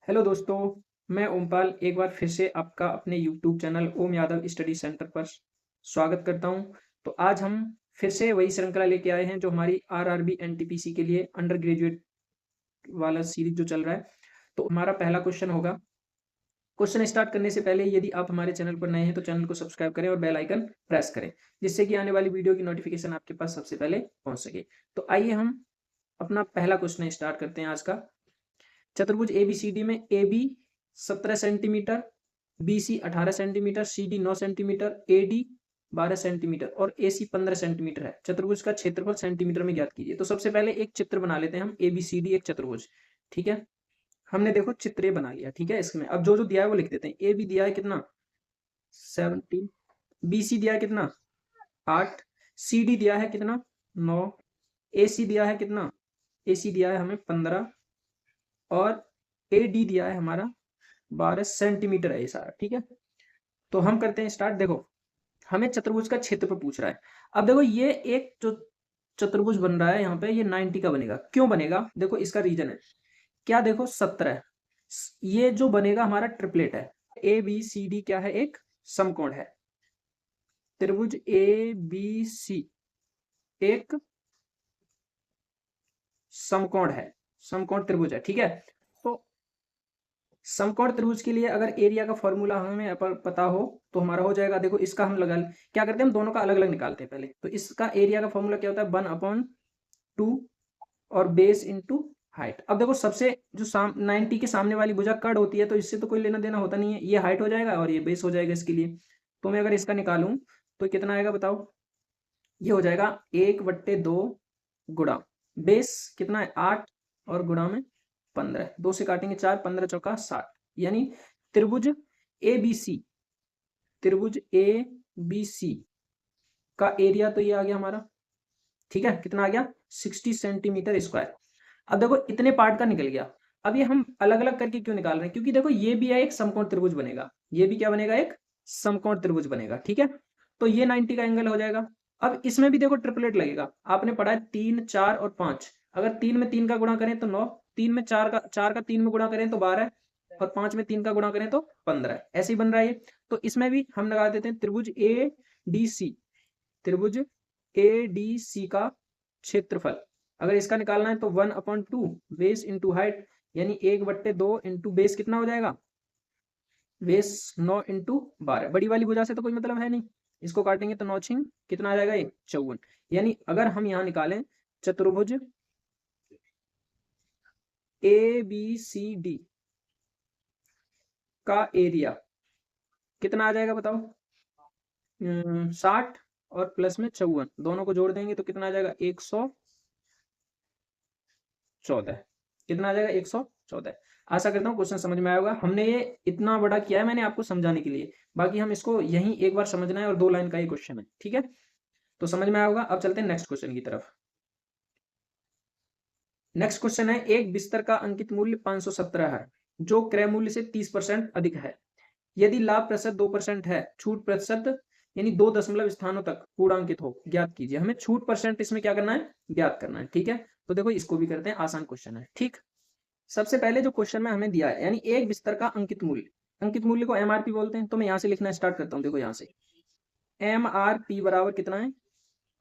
Hello दोस्तों, मैं ओमपाल एक बार फिर से आपका अपने यूट्यूब चैनल ओम यादव स्टडी सेंटर पर स्वागत करता हूं। तो आज हम फिर से वही श्रृंखला लेके आए हैं जो हमारी आरआरबी एनटीपीसी के लिए अंडर ग्रेजुएट वाला सीरीज जो चल रहा है। तो हमारा पहला क्वेश्चन होगा। क्वेश्चन स्टार्ट करने से पहले यदि आप हमारे चैनल पर नए हैं तो चैनल को सब्सक्राइब करें और बेल आइकन प्रेस करें, जिससे कि आने वाली वीडियो की नोटिफिकेशन आपके पास सबसे पहले पहुंच सके। तो आइए हम अपना पहला क्वेश्चन स्टार्ट करते हैं आज का। चतुर्भुज एबीसीडी में A B 17 centimetre, B C 18 centimetre, C D 9 centimetre, A D 12 centimetre और ए सी 15 सेंटीमीटर है। चतुर्भुज का क्षेत्रफल सेंटीमीटर में ज्ञात कीजिए। तो सबसे पहले एक चित्र बना लेते हैं हम। ए बी सी डी एक चतुर्भुज, ठीक है। हमने देखो चित्र ये बना लिया, ठीक है। इसमें अब जो जो दिया है वो लिख देते हैं। ए बी दिया है कितना 17, बी सी दिया है कितना 8, सी डी दिया है कितना 9, ए सी दिया है कितना, ए सी दिया है हमें 15 और ए डी दिया है हमारा 12 सेंटीमीटर है ये सारा, ठीक है। तो हम करते हैं स्टार्ट। देखो हमें चतुर्भुज का क्षेत्रफल पूछ रहा है। अब देखो ये एक जो चतुर्भुज बन रहा है यहाँ पे, ये 90 का बनेगा। क्यों बनेगा? देखो इसका रीजन है क्या। देखो 17, ये जो बनेगा हमारा ट्रिपलेट है। ए बी सी डी क्या है? एक समकोण है। त्रिभुज ए बी सी एक समकोण है, समकोण त्रिभुज है, ठीक है। तो समकोण त्रिभुज के लिए अगर एरिया का फॉर्मूला हमें पता हो तो हमारा हो जाएगा। देखो इसका हम लगा क्या करते हैं, हम दोनों का अलग अलग निकालते हैं पहले। तो इसका एरिया का फॉर्मूला क्या होता है 1/2 और बेस इंटू हाइट। अब देखो सबसे जो 90 के सामने वाली भुजा कड़ होती है तो इससे तो कोई लेना देना होता नहीं है। ये हाइट हो जाएगा और ये बेस हो जाएगा इसके लिए। तो मैं अगर इसका निकालूं तो कितना आएगा बताओ। ये हो जाएगा 1/2 गुणा बेस कितना है 8 और गुणा में 15, 2 से काटेंगे 4, 15 चौका 60। यानी त्रिभुज ए बी सी, त्रिभुज ए बी सी का एरिया तो ये आ गया हमारा, ठीक है। कितना आ गया 60 सेंटीमीटर स्क्वायर। अब देखो इतने पार्ट का निकल गया। अब ये हम अलग अलग करके क्यों निकाल रहे हैं? क्योंकि देखो ये भी है एक समकोण त्रिभुज बनेगा, ये भी क्या बनेगा एक समकोण त्रिभुज बनेगा, ठीक है। तो ये 90 का एंगल हो जाएगा। अब इसमें भी देखो ट्रिपलेट लगेगा। आपने पढ़ा है 3, 4 और 5। अगर 3 में 3 का गुणा करें तो 9, 3 में 4 का 3 में गुणा करें तो 12 और 5 में 3 का गुणा करें तो 15। ऐसे ही बन रहा है ये। तो इसमें भी हम लगा देते हैं त्रिभुज ए डी सी, त्रिभुज ए डी सी का क्षेत्रफल अगर इसका निकालना है तो 1/2 बेस इंटू हाइट, यानी 1/2 इंटू बेस कितना हो जाएगा, बेस 9 इंटू 12। बड़ी वाली भुजा से तो कोई मतलब है नहीं, इसको काटेंगे तो 9 छिंग कितना आ जाएगा ये 54। यानी अगर हम यहाँ निकालें चतुर्भुज ए बी सी डी का एरिया कितना आ जाएगा बताओ। 60 और प्लस में 54 दोनों को जोड़ देंगे तो कितना आ जाएगा 114। कितना आ जाएगा 114। आशा करता हूँ क्वेश्चन समझ में आएगा। हमने ये इतना बड़ा किया है मैंने आपको समझाने के लिए, बाकी हम इसको यहीं एक बार समझना है और 2 लाइन का ही क्वेश्चन है, ठीक है। तो समझ में आएगा। अब चलते हैं नेक्स्ट क्वेश्चन की तरफ। नेक्स्ट क्वेश्चन है एक बिस्तर का अंकित मूल्य 517 है जो क्रय मूल्य से 30% अधिक है। यदि लाभ प्रतिशत 2% है, छूट प्रतिशत यानी 2 दशमलव स्थानों तक पूर्णांकित हो, ज्ञात कीजिए। हमें छूट परसेंट इसमें क्या करना है, ज्ञात करना है, ठीक है। तो देखो इसको भी करते हैं, आसान क्वेश्चन है, ठीक। सबसे पहले जो क्वेश्चन में हमें दिया है, यानी एक बिस्तर का अंकित मूल्य, अंकित मूल्य को एमआरपी बोलते हैं। तो मैं यहाँ से लिखना स्टार्ट करता हूँ। देखो यहाँ से एमआरपी बराबर कितना है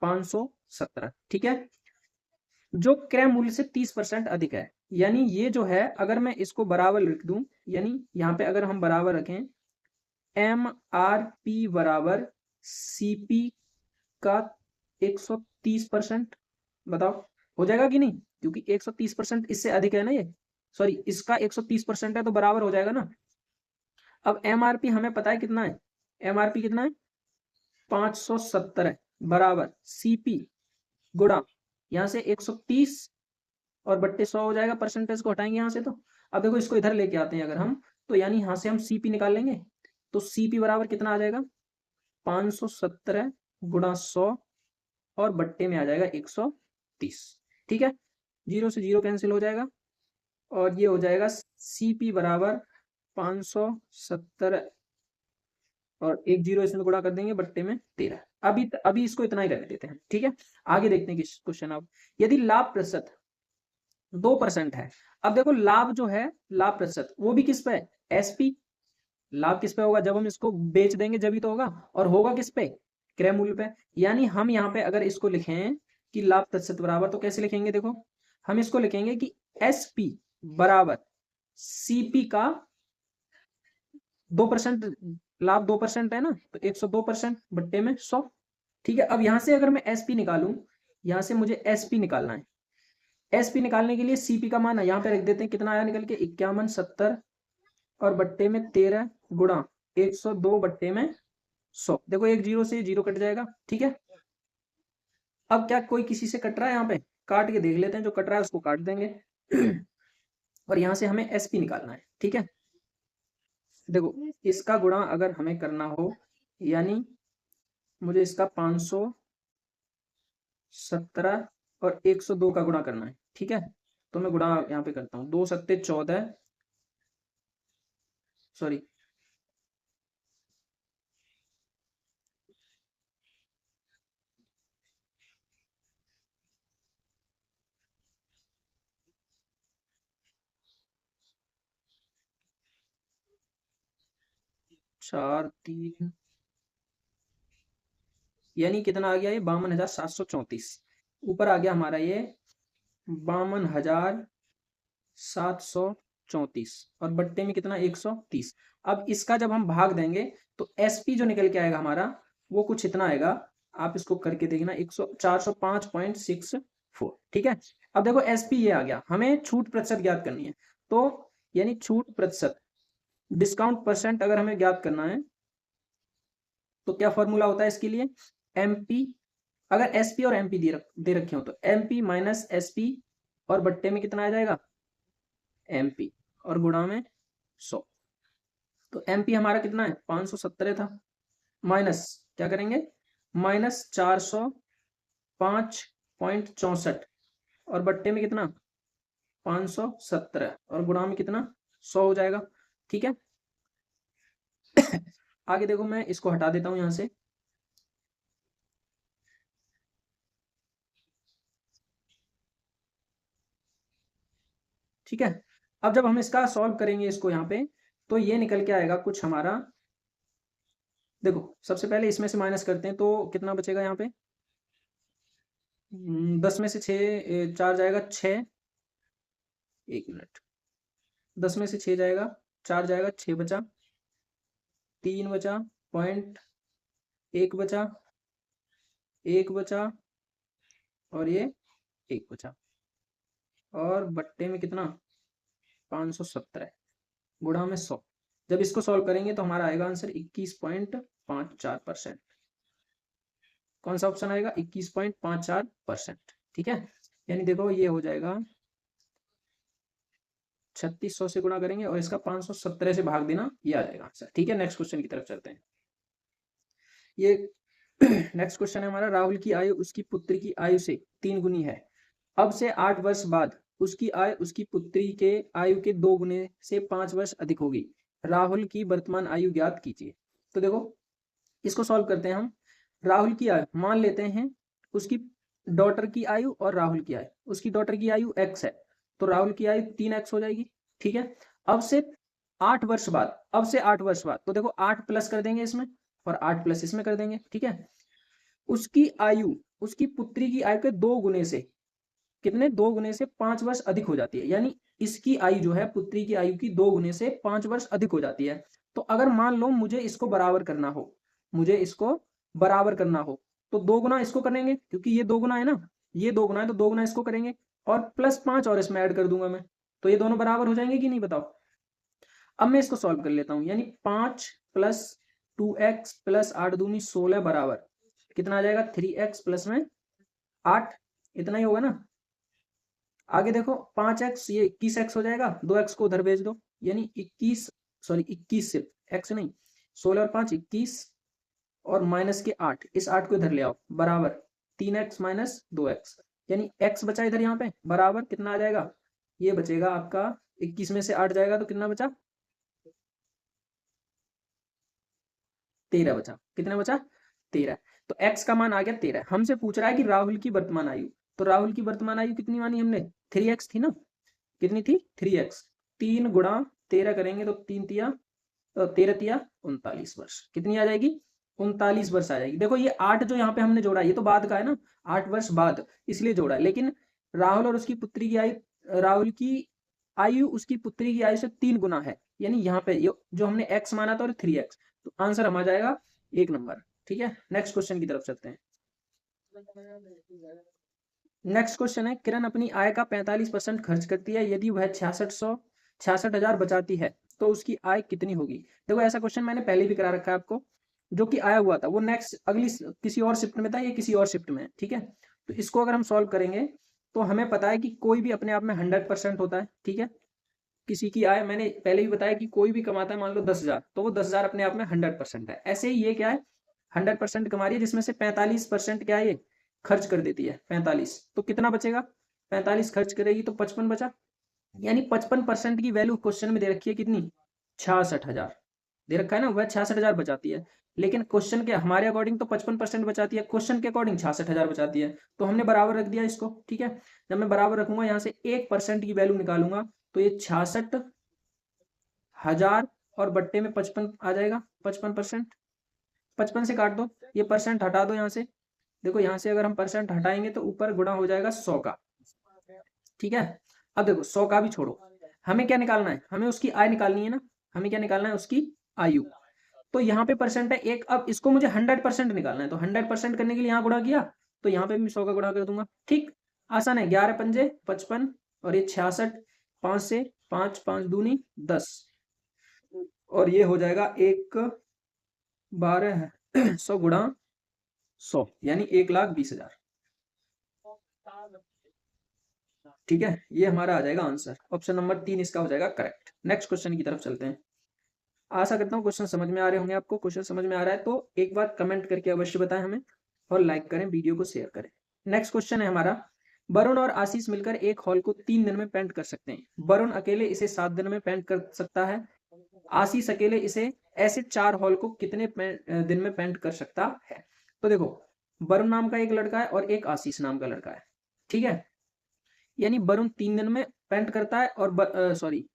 517, ठीक है। जो क्रय मूल्य से 30% अधिक है, यानी ये जो है अगर मैं इसको बराबर लिख दूं, यानी यहाँ पे अगर हम बराबर रखें एम आर पी बराबर सीपी का 130%, बताओ हो जाएगा कि नहीं? क्योंकि 130% इससे अधिक है ना, ये सॉरी इसका 130% है तो बराबर हो जाएगा ना। अब एमआरपी हमें पता है कितना है, एमआरपी कितना है 570 है, बराबर सीपी गुणा यहाँ से 130 और बट्टे 100 हो जाएगा। परसेंटेज को हटाएंगे यहाँ से। तो अब देखो इसको इधर लेके आते हैं अगर हम, तो यानी यहाँ से हम सीपी निकाल लेंगे। तो सीपी बराबर कितना आ जाएगा 517 गुणा 100 और बट्टे में आ जाएगा 130, ठीक है। 0 से 0 कैंसिल हो जाएगा और ये हो जाएगा सीपी बराबर 570 और 1 0 इसमें गुणा कर देंगे बट्टे में 13। अभी इसको इतना ही रहने देते हैं, ठीक है। आगे देखते हैं क्वेश्चन। अब यदि लाभ प्रतिशत 2% है। अब देखो लाभ जो है, लाभ प्रतिशत, वो भी किस पे है, एसपी। लाभ किस पे होगा, जब हम इसको बेच देंगे जब ही तो होगा, और होगा किस पे, क्रय मूल्य पे। यानी हम यहाँ पे अगर इसको लिखें कि लाभ प्रतिशत बराबर, तो कैसे लिखेंगे, देखो हम इसको लिखेंगे कि एसपी बराबर सीपी का 2%। लाभ 2% है ना, तो 102% बट्टे में 100। ठीक है, अब यहां से अगर मैं एसपी निकालूं, यहां से मुझे एसपी निकालना है। एसपी निकालने के लिए सीपी का मान यहाँ पे रख देते हैं, कितना आया निकल के, 5170 और बट्टे में 13 गुणा 102 बट्टे में 100। देखो एक जीरो से जीरो कट जाएगा। ठीक है, अब क्या कोई किसी से कट रहा है, यहाँ पे काट के देख लेते हैं, जो कट रहा है उसको काट देंगे। और यहाँ से हमें एसपी निकालना है। ठीक है, देखो इसका गुणा अगर हमें करना हो, यानी मुझे इसका 517 और 102 का गुणा करना है। ठीक है, तो मैं गुणा यहाँ पे करता हूँ, 2 सत्ते 14, सॉरी 4 3, यानी कितना आ गया ये, 52,734। ऊपर आ गया हमारा ये 52,734, और बट्टे में कितना, 130। अब इसका जब हम भाग देंगे तो एसपी जो निकल के आएगा हमारा, वो कुछ इतना आएगा, आप इसको करके देखना, 405.64। ठीक है, अब देखो एसपी ये आ गया, हमें छूट प्रतिशत ज्ञात करनी है। तो यानी छूट प्रतिशत, डिस्काउंट परसेंट अगर हमें ज्ञात करना है, तो क्या फॉर्मूला होता है इसके लिए, एमपी। अगर एसपी और एमपी दे रखे हो, तो एमपी माइनस एसपी, और बट्टे में कितना आ जाएगा, एमपी, और गुणा में 100। तो एमपी हमारा कितना है, 517 था, माइनस क्या करेंगे, माइनस 405.64, और बट्टे में कितना, 517, और गुणा में कितना, 100 हो जाएगा। ठीक है, आगे देखो मैं इसको हटा देता हूं यहां से। ठीक है, अब जब हम इसका सॉल्व करेंगे इसको यहाँ पे, तो ये निकल के आएगा कुछ हमारा, देखो सबसे पहले इसमें से माइनस करते हैं, तो कितना बचेगा यहाँ पे, 10 में से 6 4 जाएगा 6, 1 मिनट, 10 में से 6 जाएगा, 4 जाएगा, 6 बचा, 3 बचा, पॉइंट 1 बचा, 1 बचा, और ये 1 बचा, और बट्टे में कितना, 517 गुणा में 100। जब इसको सॉल्व करेंगे तो हमारा आएगा आंसर 21.54%। कौन सा ऑप्शन आएगा, 21.54%। ठीक है, यानी देखो ये हो जाएगा, 3600 से गुणा करेंगे और इसका 517 से भाग देना, ये आ जाएगा आंसर। ठीक है, नेक्स्ट क्वेश्चन की तरफ चलते हैं। ये नेक्स्ट क्वेश्चन है हमारा, राहुल की आयु उसकी पुत्री की आयु से 3 गुनी है। अब से 8 वर्ष बाद उसकी आय उसकी पुत्री के आयु के 2 गुने से 5 वर्ष अधिक होगी। राहुल की वर्तमान आयु ज्ञात कीजिए। तो देखो इसको सॉल्व करते हैं हम। राहुल की आयु मान लेते हैं, उसकी डॉटर की आयु और राहुल की आयु, उसकी डॉटर की आयु x है, तो राहुल की आयु 3x हो जाएगी। ठीक है, अब से 8 वर्ष बाद, अब से 8 वर्ष बाद, तो देखो 8 प्लस कर देंगे इसमें, और 8 प्लस इसमें कर देंगे। ठीक है, उसकी आयु उसकी पुत्री की आयु के 2 गुने से, कितने, 2 गुने से 5 वर्ष अधिक हो जाती है। यानी इसकी आयु जो है, पुत्री की आयु की 2 गुने से 5 वर्ष अधिक हो जाती है। तो अगर मान लो मुझे इसको बराबर करना हो, मुझे इसको बराबर करना हो, तो 2 गुना इसको करेंगे, क्योंकि ये 2 गुना है ना, ये 2 गुना है, तो 2 गुना इसको करेंगे, और प्लस 5 और इसमें ऐड कर दूंगा मैं, तो ये दोनों बराबर हो जाएंगे कि नहीं, बताओ। अब मैं इसको सॉल्व कर लेता हूं, यानी 5 प्लस 2x प्लस 8 दूनी 16 बराबर कितना आ जाएगा, 3x प्लस में 8, इतना ही होगा ना। आगे देखो 5x, ये 21x हो जाएगा, 2x को उधर भेज दो, यानी 21, सॉरी 21 सिर्फ x नहीं, 16 और 5 21, और माइनस के 8, इस 8 को इधर ले आओ, बराबर 3x माइनस 2x, यानी x बचा इधर यहाँ पे, बराबर कितना आ जाएगा, ये बचेगा आपका 21 में से 8 जाएगा तो कितना बचा, 13 बचा। कितना बचा, 13। तो x का मान आ गया 13। हमसे पूछ रहा है कि राहुल की वर्तमान आयु, तो राहुल की वर्तमान आयु कितनी मानी हमने, 3x थी ना, कितनी थी 3x, 3 गुणा 13 करेंगे तो 3 तिया 13 तिया 39 वर्ष, कितनी आ जाएगी 39 वर्ष आ जाएगी। देखो ये 8 जो यहाँ पे हमने जोड़ा ये तो बाद का है ना, 8 वर्ष बाद इसलिए जोड़ा है, लेकिन राहुल और उसकी पुत्री की आयु, राहुल की आयु उसकी पुत्री की आयु से 3 गुना है, यानी यहाँ पे जो हमने x माना था और 3x, तो आंसर हम आ जाएगा 1 नंबर। ठीक है, नेक्स्ट क्वेश्चन की तरफ चलते हैं। नेक्स्ट क्वेश्चन है, किरण अपनी आय का 45% खर्च करती है, यदि वह 66,000 बचाती है तो उसकी आय कितनी होगी। देखो ऐसा क्वेश्चन मैंने पहले भी करा रखा है आपको, जो कि आया हुआ था वो नेक्स्ट अगली किसी और शिफ्ट में था, ये किसी और शिफ्ट में है। ठीक है, तो इसको अगर हम सॉल्व करेंगे तो हमें पता है कि कोई भी अपने आप में 100% होता है। ठीक है, किसी की आय, मैंने पहले भी बताया कि कोई भी कमाता है मान लो 10,000, तो वो 10,000 अपने आप में 100% है। ऐसे ही ये क्या है 100% कमा रही है, जिसमें से 45% क्या है ये खर्च कर देती है 45, तो कितना बचेगा 45 खर्च करेगी तो 55 बचा, यानी 55% की वैल्यू क्वेश्चन में दे रखी है कितनी 66,000 दे रखा है ना, वह 66,000 बचाती है, लेकिन क्वेश्चन के हमारे अकॉर्डिंग तो 55% बचाती है, क्वेश्चन के अकॉर्डिंग 66,000 बचाती है, तो हमने बराबर रख दिया इसको। ठीक है, जब मैं बराबर रखूंगा यहाँ से 1% की वैल्यू निकालूंगा तो ये 66,000 और बट्टे में 55 आ जाएगा, 55%, 55 से काट दो, ये परसेंट हटा दो यहाँ से, देखो यहाँ से अगर हम परसेंट हटाएंगे तो ऊपर गुणा हो जाएगा 100 का। ठीक है, अब देखो 100 का भी छोड़ो, हमें क्या निकालना है, हमें उसकी आय निकालनी है ना, हमें क्या निकालना है उसकी आयु, तो यहाँ पे परसेंट है एक, अब इसको मुझे 100% निकालना है, तो 100% करने के लिए यहाँ गुणा किया तो यहाँ पे भी 100 का गुणा कर दूंगा। ठीक, आसान है, 11 पंजे 55 और ये 66, 5 से 5, 5 दूनी 10 और ये हो जाएगा 1,1200 गुणा 100 यानी 1,20,000। ठीक है, ये हमारा आ जाएगा आंसर, ऑप्शन नंबर 3 इसका हो जाएगा करेक्ट। नेक्स्ट क्वेश्चन की तरफ चलते हैं। आशा करता हूँ क्वेश्चन समझ में आ रहे होंगे आपको, क्वेश्चन समझ में आ रहा है तो एक बार कमेंट करके अवश्य बताएं हमें और लाइक करें, वीडियो को शेयर करें। नेक्स्ट क्वेश्चन है हमारा, वरुण और आशीष मिलकर एक हॉल को 3 दिन में पेंट कर सकते हैं, वरुण अकेले इसे 7 दिन में पेंट कर सकता है, आशीष अकेले इसे ऐसे 4 हॉल को कितने दिन में पेंट कर सकता है। तो देखो वरुण नाम का एक लड़का है और एक आशीष नाम का लड़का है। ठीक है, यानी वरुण 3 दिन में पेंट करता है और सॉरी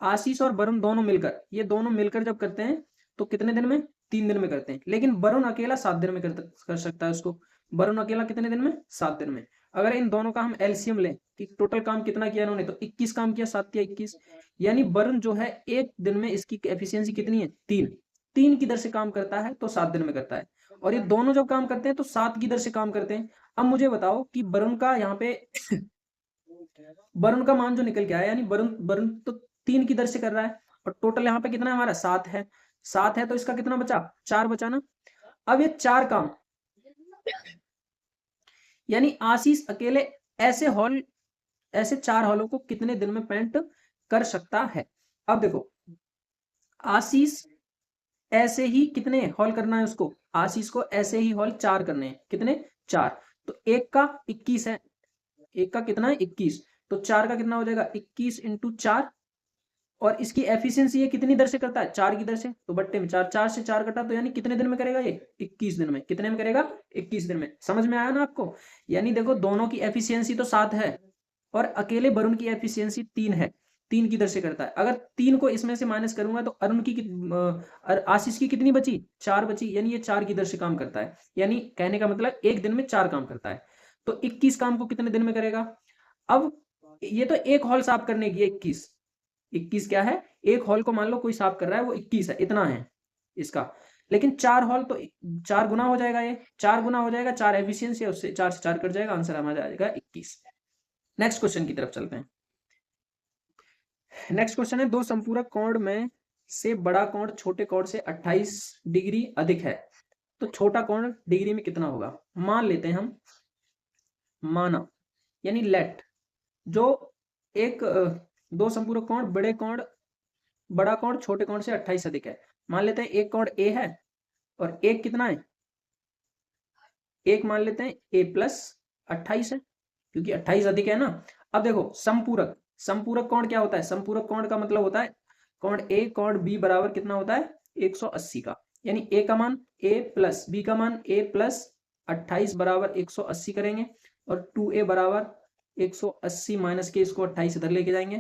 आशीष और वरुण दोनों मिलकर, ये दोनों मिलकर जब करते हैं तो कितने दिन में 3 दिन में करते हैं, लेकिन वरुण अकेला 7 दिन में कर सकता है उसको, वरुण अकेला कितने दिन में 7 दिन में। अगर इन दोनों का हम एलसीएम लें कि टोटल काम कितना किया इन्होंने, तो 21 काम किया, 7 या 21, यानी वरुण जो है एक दिन में इसकी एफिशिएंसी कितनी है 3 की दर से काम करता है तो 7 दिन में करता है, और ये दोनों जब काम करते हैं तो 7 की दर से काम करते हैं। अब मुझे बताओ कि वरुण का यहाँ पे वरुण का मान जो निकल के आया, यानी वरुण वरुण तो 3 की दर से कर रहा है और टोटल यहाँ पे कितना है हमारा 7 है, 7 है तो इसका कितना बचा 4 बचा ना। अब ये 4 काम, यानी आशीष अकेले ऐसे 4 हॉलों को कितने दिन में पेंट कर सकता है। अब देखो आशीष ऐसे ही कितने हॉल करना है उसको, आशीष को ऐसे ही हॉल 4 करने हैं, कितने 4, तो एक का 21 है, एक का कितना है 21, तो 4 का कितना हो जाएगा 21 इंटू 4, और इसकी एफिशिएंसी ये कितनी दर से करता है 4 की दर से, तो बट्टे में 4, 4 से 4 कटा तो यानी कितने दिन में करेगा ये 21 दिन में, कितने में करेगा 21 दिन में। समझ में आया ना आपको, यानी देखो दोनों की एफिशिएंसी तो 7 है और अकेले वरुण की एफिशिएंसी 3 है, 3 की दर से करता है। अगर 3 को इसमें से माइनस करूंगा तो अरुण की आशीष की कितनी बची 4 बची, यानी ये 4 की दर से काम करता है, यानी कहने का मतलब एक दिन में 4 काम करता है, तो 21 काम को कितने दिन में करेगा। अब ये तो एक हॉल साफ करने की 21 क्या है, एक हॉल को मान लो कोई साफ कर रहा है वो 21 है, इतना है इसका, लेकिन 4 हॉल तो 4 गुना हो जाएगा, ये 4 गुना हो जाएगा, 4 एफिशिएंसी है उससे 4 से 4 कट जाएगा, आंसर हमारा जाएगा 21। नेक्स्ट क्वेश्चन की तरफ चलते हैं। नेक्स्ट क्वेश्चन है, दो संपूरक कोण में से बड़ा कोण छोटे कोण से 28 डिग्री अधिक है, तो छोटा कोण डिग्री में कितना होगा। मान लेते हैं हम, माना यानी लेट, जो एक दो संपूरक कोण बड़ा कोण छोटे कोण से 28 अधिक है, मान लेते हैं एक कोण ए है और एक कितना है, एक मान लेते हैं ए प्लस 28 है क्योंकि 28 अधिक है ना। अब देखो संपूरक कोण क्या होता है, संपूरक कोण का मतलब होता है कोण ए कोण बी बराबर कितना होता है 180 का, यानी ए का मान ए प्लस बी का मान ए प्लस 28 बराबर 180 करेंगे और 2a बराबर 180 माइनस के इसको 28 इधर लेके जाएंगे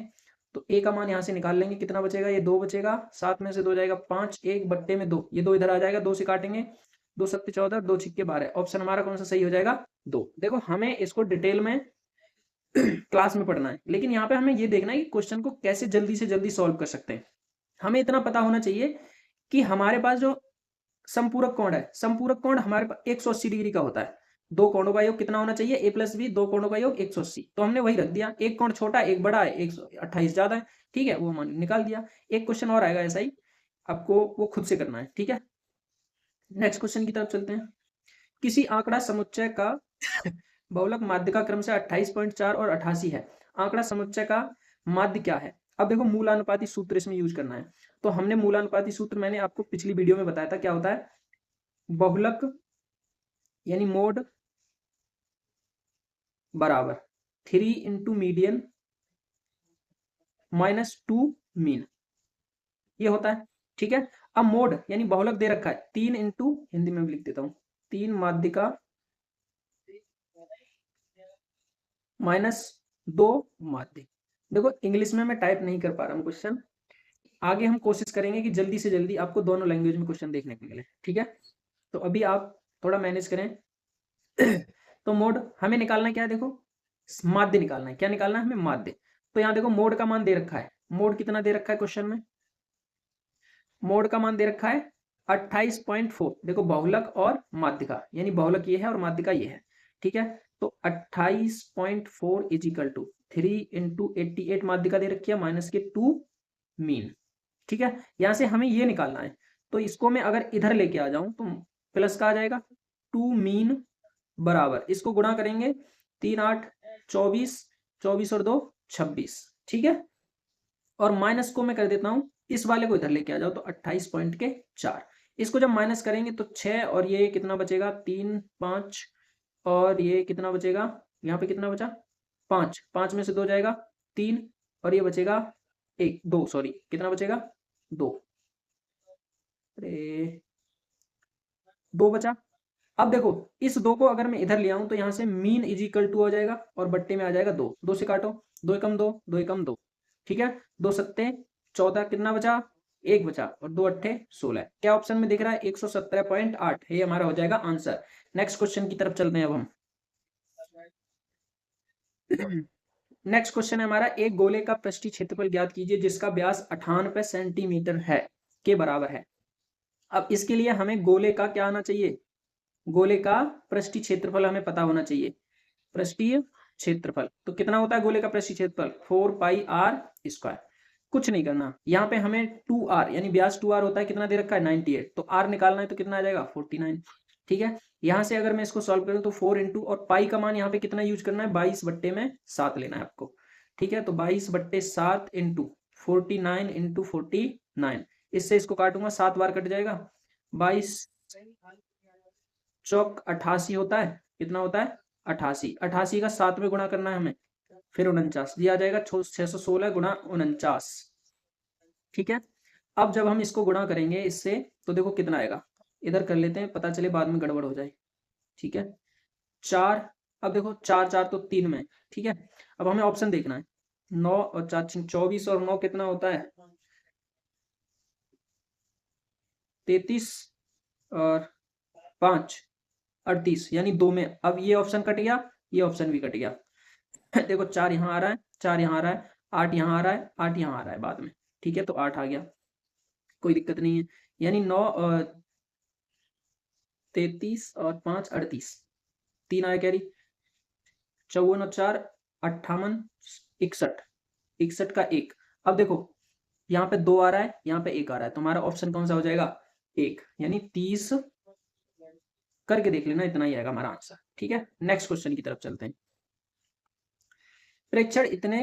तो a का मान यहाँ से निकाल लेंगे, कितना बचेगा, ये 2 बचेगा, 7 में से 2 जाएगा 5, 1 बट्टे में 2, ये 2 इधर आ जाएगा, 2 से काटेंगे, 2 सत्ते 14, 2 छिक्के 12, ऑप्शन हमारा कौन सा सही हो जाएगा, 2। देखो हमें इसको डिटेल में क्लास में पढ़ना है, लेकिन यहाँ पे हमें ये देखना है कि क्वेश्चन को कैसे जल्दी से जल्दी सॉल्व कर सकते हैं। हमें इतना पता होना चाहिए कि हमारे पास जो समपूरक कोण है, समपूरक कोण हमारे पास 180 डिग्री का होता है, दो कोणों का योग कितना होना चाहिए, a प्लस बी, दो कोणों का योग 180, तो हमने वही रख दिया, एक कोण छोटा एक बड़ा है, 128 ज्यादा है, ठीक है, वो मान निकाल दिया। एक क्वेश्चन और आएगा ऐसा ही, आपको वो खुद से करना है, ठीक है। नेक्स्ट क्वेश्चन की तरफ चलते हैं। किसी आंकड़ा समुच्चय का बहुलक माध्य का क्रम से 28.4 और 88 है, आंकड़ा समुच्चय का माध्य क्या है। अब देखो मूलानुपाती सूत्र इसमें यूज करना है, तो हमने मूलानुपाती सूत्र मैंने आपको पिछली वीडियो में बताया था, क्या होता है, बहुलक यानी मोड बराबर 3 इंटू मीडियन माइनस 2 मीन, ये होता है, ठीक है। अब मोड यानी बहुलक दे रखा है 3 इंटू, हिंदी में भी लिख देता हूं, 3 माध्यिका माइनस 2 माध्य। देखो इंग्लिश में मैं टाइप नहीं कर पा रहा हूँ क्वेश्चन, आगे हम कोशिश करेंगे कि जल्दी से जल्दी आपको दोनों लैंग्वेज में क्वेश्चन देखने को मिले, ठीक है। तो अभी आप थोड़ा मैनेज करें। तो मोड हमें निकालना क्या है, देखो माध्य निकालना है, क्या निकालना है हमें, माध्य। तो यहाँ देखो मोड का मान दे रखा है, मोड कितना दे रखा है क्वेश्चन में, मोड का मान दे रखा है 28.4, देखो बहुलक और माध्यिका, यानी बहुलक ये है और माध्यिका ये है, ठीक है। तो 28.4 इज इक्वल टू 3 इंटू 88 माध्यिका दे रखी है माइनस के 2 मीन, ठीक है। यहां से हमें ये निकालना है, तो इसको मैं अगर इधर लेके आ जाऊं तो प्लस का आ जाएगा 2 मीन बराबर, इसको गुणा करेंगे 3 8 24, 24 और 2 26, ठीक है। और माइनस को मैं कर देता हूं, इस वाले को इधर लेके आ जाओ तो 28.4, इसको जब माइनस करेंगे तो 6 और ये कितना बचेगा 3 5, और ये कितना बचेगा, यहाँ पे कितना बचा 5, 5 में से 2 जाएगा 3, और ये बचेगा 1 2, सॉरी कितना बचेगा 2, अरे 2 बचा। अब देखो इस 2 को अगर मैं इधर ले आऊं तो यहाँ से मीन इज इक्वल टू हो जाएगा और बट्टे में आ जाएगा 2, 2 से काटो, 2 एकम 2, 2 एकम 2, ठीक है, 2 सत्ते 14, कितना बचा 1 बचा, और 2 अट्ठे 16, क्या ऑप्शन में दिख रहा है 117.8, ये हमारा हो जाएगा आंसर। नेक्स्ट क्वेश्चन की तरफ चलते हैं अब हम। नेक्स्ट क्वेश्चन है हमारा, एक गोले का पृष्ठीय क्षेत्रफल ज्ञात कीजिए जिसका व्यास 98 सेंटीमीटर है के बराबर है। अब इसके लिए हमें गोले का क्या आना चाहिए, गोले का पृष्ठीय क्षेत्रफल हमें पता होना चाहिए, पृष्ठीय क्षेत्रफल तो कितना होता है गोले का पृष्ठीय क्षेत्रफल 4 पाई आर स्क्वायर। कुछ नहीं करना, यहाँ पे हमें 2r यानी व्यास 2r होता है, कितना दे रखा है 98, तो r निकालना है तो कितना आ जाएगा 49, ठीक है। यहाँ से अगर मैं इसको सॉल्व करूँ तो 4 इंटू, और पाई का मान यहाँ पे कितना यूज करना है 22 बट्टे में 7 लेना है आपको, ठीक है। तो 22 बट्टे 7 इंटू 49 इंटू 49, इससे इसको काटूंगा 7 बार कट जाएगा, 22 चौक 88 होता है, कितना होता है 88, 88 का 7 में गुणा करना है हमें, फिर 49 दिया जाएगा 616 गुणा 49, ठीक है। अब जब हम इसको गुणा करेंगे इससे तो देखो कितना आएगा, इधर कर लेते हैं पता चले बाद में गड़बड़ हो जाए, ठीक है 4, अब देखो 4 4 तो 3 में, ठीक है। अब हमें ऑप्शन देखना है, 9 और 4 24, और 9 कितना होता है 33, और 5 38, यानी 2 में, अब ये ऑप्शन कट गया, ये ऑप्शन भी कट गया। देखो 4 यहाँ आ रहा है, 4 यहाँ आ रहा है, 8 यहाँ आ रहा है, 8 यहाँ आ रहा है बाद में, ठीक है, तो 8 आ गया, कोई दिक्कत नहीं है, यानी 9 और 33 और 5 38, 3 आया कैरी, 54 और 4 58, 61, 61 का 1। अब देखो यहाँ पे 2 आ रहा है, यहाँ पे 1 आ रहा है, तो हमारा ऑप्शन कौन सा हो जाएगा 1, यानी 30, करके देख लेना, इतना ही आएगा हमारा आंसर, ठीक है। नेक्स्ट क्वेश्चन की तरफ चलते हैं। प्रेक्षण इतने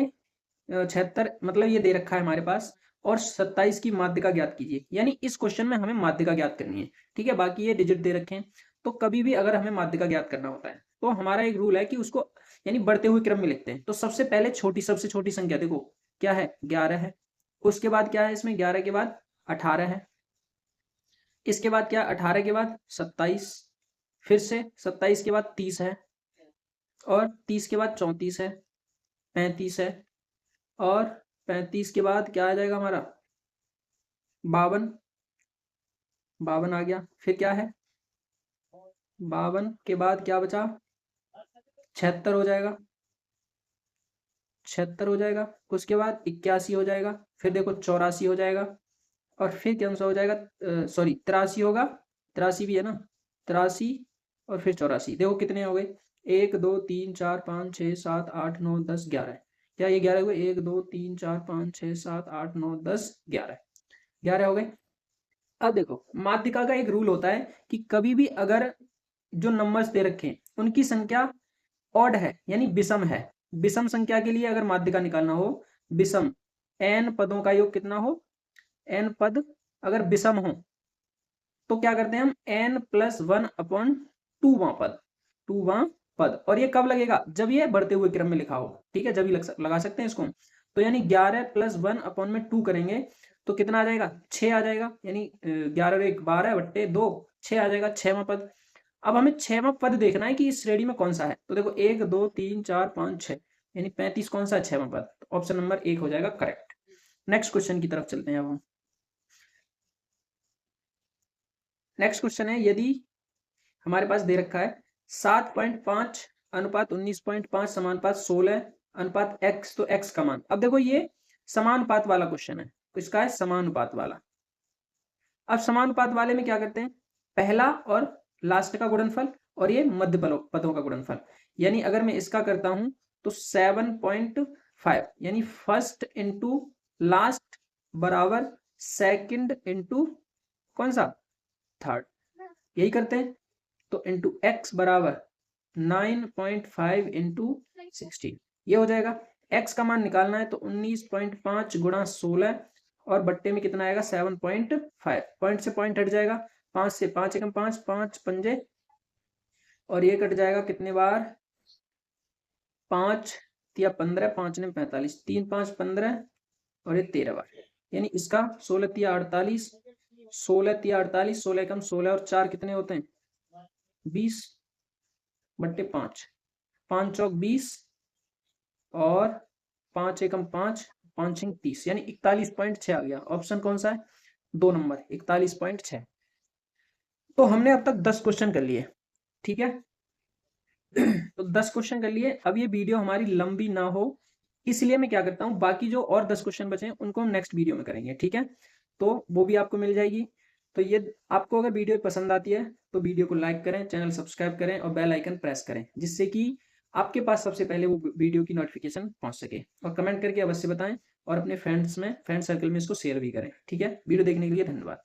76 मतलब ये दे रखा है हमारे पास, और 27 की माध्यिका ज्ञात कीजिए, यानी इस क्वेश्चन में हमें माध्यिका ज्ञात करनी है, ठीक है। बाकी ये डिजिट दे रखे हैं, तो कभी भी अगर हमें माध्यिका ज्ञात करना होता है तो हमारा एक रूल है कि उसको यानी बढ़ते हुए क्रम में लिखते हैं। तो सबसे पहले छोटी, सबसे छोटी संख्या देखो क्या है 11 है, उसके बाद क्या है इसमें 11 के बाद 18 है, इसके बाद क्या 18 के बाद 27, फिर से 27 के बाद 30 है, और 30 के बाद 34 है, 35 है, और 35 के बाद क्या आ जाएगा हमारा 52, 52 आ गया। फिर क्या है 52 के बाद क्या बचा 76 हो जाएगा, 76 हो जाएगा। उसके बाद 81 हो जाएगा, फिर देखो 84 हो जाएगा, और फिर कौन सा हो जाएगा सॉरी 83 होगा, 83 भी है ना, 83 और फिर 84। देखो कितने हो गए 1 2 3 4 5 6 7 8 9 10 11। क्या ये 11 हुए 1 2 3 4 5 6 7 8 9 10 11, 11 हो गए। अब देखो माध्यिका का एक रूल होता है कि कभी भी अगर जो नंबर्स दे रखे हैं उनकी संख्या ऑड है यानी विषम है, विषम संख्या के लिए अगर माध्यिका निकालना हो, विषम n पदों का योग कितना हो, n पद अगर विषम हो तो क्या करते हैं हम n+1/2वां पद, 2वां पद। और ये कब लगेगा जब ये बढ़ते हुए क्रम में लिखा हो, ठीक है, जब ही लगा सकते हैं इसको। तो यानी 11+1/2 करेंगे तो कितना आ जाएगा 6 आ जाएगा, यानी 11 और 1 12/2 6 आ जाएगा 6वां पद। अब हमें 6वां पद देखना है कि इस श्रेणी में कौन सा है। तो देखो 1 2 3 4 5 6 यानी 35 कौन सा है 6वां पद, तो ऑप्शन नंबर 1 हो जाएगा करेक्ट। नेक्स्ट क्वेश्चन की तरफ चलते हैं अब हम। नेक्स्ट क्वेश्चन है यदि हमारे पास दे रखा है 7.5 अनुपात 19.5 समानुपात 16 अनुपात x, तो x का मान। अब देखो ये समानुपात वाला क्वेश्चन है, तो इसका है समानुपात वाला। अब समानुपात वाले में क्या करते हैं पहला और लास्ट का गुणनफल और ये मध्य पदों का गुणनफल। यानी अगर मैं इसका करता हूं तो 7.5 यानी फर्स्ट इंटू लास्ट बराबर सेकंड इंटू कौन सा थर्ड, यही करते हैं। तो इंटू x बराबर 9.5 इंटू 16 ये हो जाएगा। x का मान निकालना है तो 19.5 गुणा 16 और बट्टे में कितना आएगा 7.5, पॉइंट से पॉइंट हट जाएगा, 5 से 5 एकम 5, 5 पंजे और ये कट जाएगा कितने बार 5 या 15, 5 ने 45, 3 5 15 और ये 13 बार, यानी इसका 16 या 48, 16 या 48, 16 एकम 16 और 4 कितने होते हैं 20 बट्टे 5, 5 चौक 20 और 5 एकम 5, 5 छंग 30, यानी 41.6 आ गया। ऑप्शन कौन सा है 2 नंबर 41.6। तो हमने अब तक 10 क्वेश्चन कर लिए, ठीक है। तो 10 क्वेश्चन कर लिए। अब ये वीडियो हमारी लंबी ना हो इसलिए मैं क्या करता हूँ बाकी जो और 10 क्वेश्चन बचे हैं उनको हम नेक्स्ट वीडियो में करेंगे, ठीक है। तो वो भी आपको मिल जाएगी। तो ये आपको अगर वीडियो पसंद आती है तो वीडियो को लाइक करें, चैनल सब्सक्राइब करें और बेल आइकन प्रेस करें, जिससे कि आपके पास सबसे पहले वो वीडियो की नोटिफिकेशन पहुंच सके। और कमेंट करके अवश्य बताएं और अपने फ्रेंड सर्कल में इसको शेयर भी करें, ठीक है। वीडियो देखने के लिए धन्यवाद।